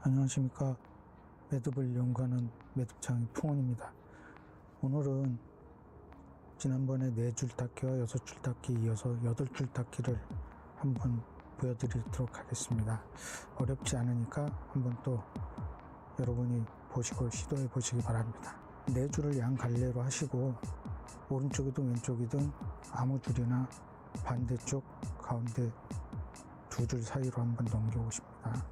안녕하십니까. 매듭을 연구하는 매듭창의 풍원입니다. 오늘은 지난번에 4줄 닫기와 6줄 닫기 이어서 8줄 닫기를 한번 보여드리도록 하겠습니다. 어렵지 않으니까 한번 또 여러분이 보시고 시도해 보시기 바랍니다. 4줄을 양 갈래로 하시고 오른쪽이든 왼쪽이든 아무 줄이나 반대쪽 가운데 2줄 사이로 한번 넘겨 오십니다.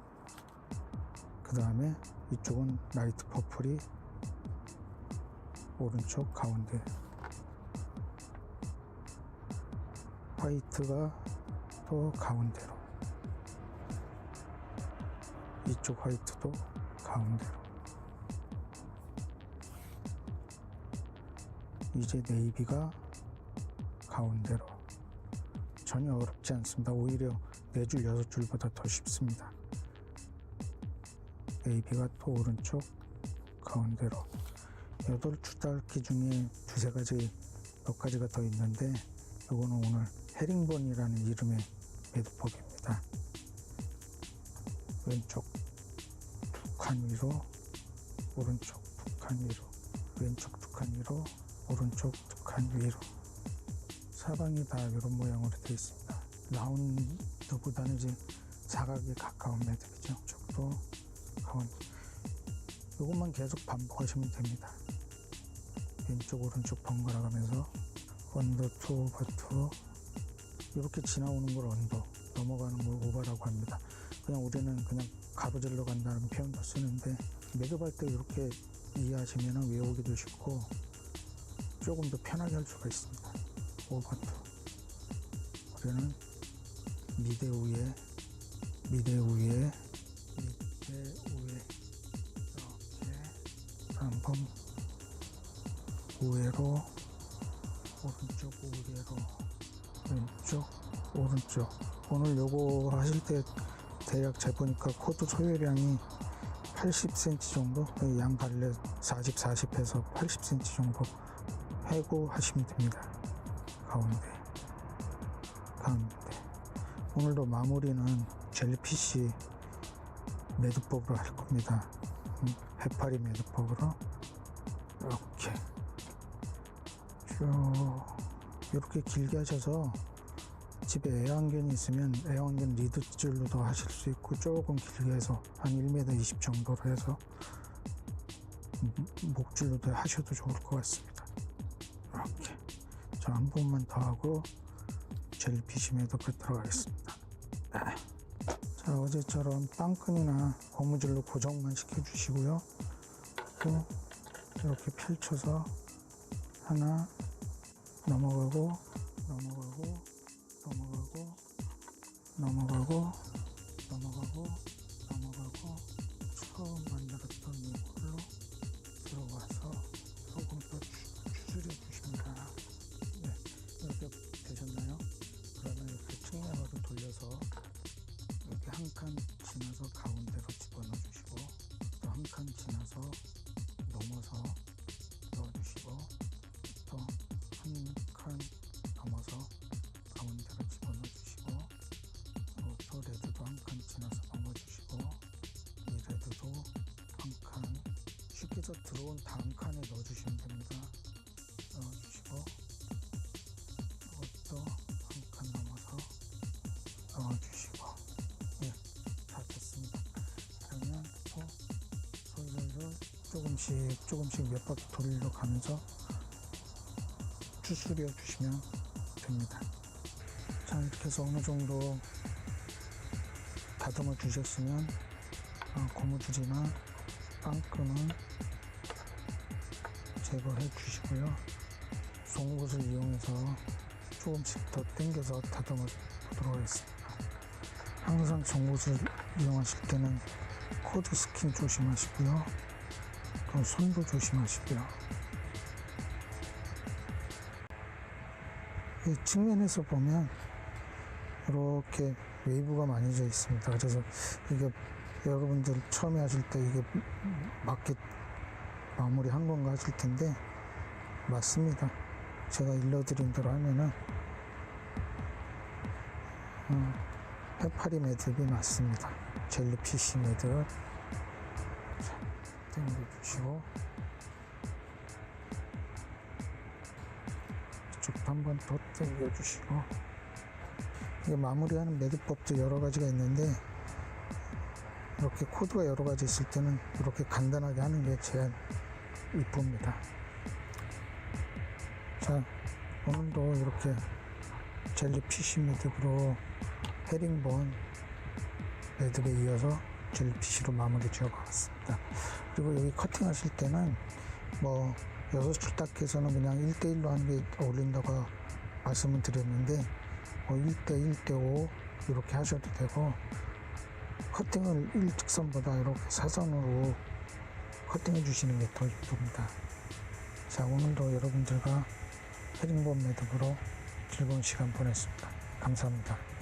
그 다음에 이쪽은 라이트 퍼플이 오른쪽 가운데, 화이트가 또 가운데로, 이쪽 화이트도 가운데로, 이제 네이비가 가운데로. 전혀 어렵지 않습니다. 오히려 4줄 6줄보다 더 쉽습니다. 네이비가 또 오른쪽 가운데로. 8줄 닫기 중에 두세 가지 몇 가지가 더 있는데 이거는 오늘 헤링본이라는 이름의 매듭법입니다. 왼쪽 2칸 위로, 오른쪽 2칸 위로, 왼쪽 2칸 위로, 오른쪽 2칸 위로. 사방이 다 이런 모양으로 되어 있습니다. 라운드보다는 이제 사각에 가까운 매듭이죠. 이쪽도 가운데. 이것만 계속 반복하시면 됩니다. 왼쪽 오른쪽 번갈아 가면서 언더 투 오버 투. 이렇게 지나오는 걸 언더, 넘어가는 걸 오버라고 합니다. 그냥 우리는 그냥 가로질러 간다는 표현도 쓰는데 매듭할 때 이렇게 이해하시면 외우기도 쉽고 조금 더 편하게 할 수가 있습니다. 오버 투. 우리는 미대 위에, 미대 위에, 밑에 위에 이렇게 한번 우회로, 오른쪽 우회로, 왼쪽 오른쪽. 오늘 요거 하실 때 대략 재보니까 코드 소요량이 80cm 정도, 양 갈래 40, 40해서 80cm 정도 해고 하시면 됩니다. 가운데. 오늘도 마무리는 젤리피쉬 매듭법으로 할 겁니다. 해파리 매듭법으로 이렇게 쭉 이렇게 길게 하셔서 집에 애완견이 있으면 애완견 리드줄로도 하실 수 있고, 조금 길게 해서 한 1m 20 정도로 해서 목줄로도 하셔도 좋을 것 같습니다. 이렇게. 자, 한 번만 더 하고 젤리피쉬 매듭에 들어가겠습니다. 자, 어제처럼 빵끈이나 고무줄로 고정만 시켜주시고요. 또 이렇게 펼쳐서 하나 넘어가고 넘어가고 넘어가고 넘어가고 넘어가고 넘어가고 처음 만들었던 이걸로 들어와서 조금 더 추스려 주십니다. 네, 이렇게 되셨나요? 그러면 이렇게 측면으로 돌려서 이렇게 한 칸 지나서 가운데로 집어넣어 주시고, 또 한 칸 지나서 넘어서 넣어주시고, 또 한 칸 넘어서 가운데로 집어넣어 주시고, 또 레드도 한 칸 지나서 넘어주시고, 이 레드도 한 칸, 쉽게 해서 들어온 다음 칸에 넣어주시면 됩니다. 넣어주시고, 이것도 한 칸 넘어서 넣어주시고. 네, 다 됐습니다. 그러면 또 솔솔솔 조금씩 몇 바퀴 돌려 가면서 추스려 주시면 됩니다. 자, 이렇게 해서 어느 정도 다듬어 주셨으면 고무줄이나 빵끈은 제거해 주시고요. 송곳을 이용해서 조금씩 더 당겨서 다듬어 보도록 하겠습니다. 항상 송곳을 이용하실 때는 코드 스킨 조심하시고요. 또 손도 조심하시고요. 이 측면에서 보면 이렇게 웨이브가 많이 져 있습니다. 그래서 이게 여러분들 처음에 하실 때 이게 맞게 마무리 한 건가 하실 텐데, 맞습니다. 제가 일러드린 대로 하면은 해파리 매듭이 맞습니다. 젤리피쉬 매듭 당겨주시고 이쪽도 한 번 더 당겨주시고. 이게 마무리하는 매듭법도 여러 가지가 있는데 이렇게 코드가 여러 가지 있을 때는 이렇게 간단하게 하는 게 제일 이쁩니다. 자, 오늘도 이렇게 젤리피쉬 매듭으로 헤링본 매듭에 이어서 젤리피쉬로 마무리 지어봤습니다. 그리고 여기 커팅 하실 때는 뭐 6줄 딱 해서는 그냥 1대1로 하는 게 어울린다고 말씀을 드렸는데 뭐 1대1, 1대5 이렇게 하셔도 되고, 커팅을 일직선보다 이렇게 사선으로 커팅해 주시는 게 더 이쁩니다. 자, 오늘도 여러분들과 헤링본 매듭으로 즐거운 시간 보냈습니다. 감사합니다.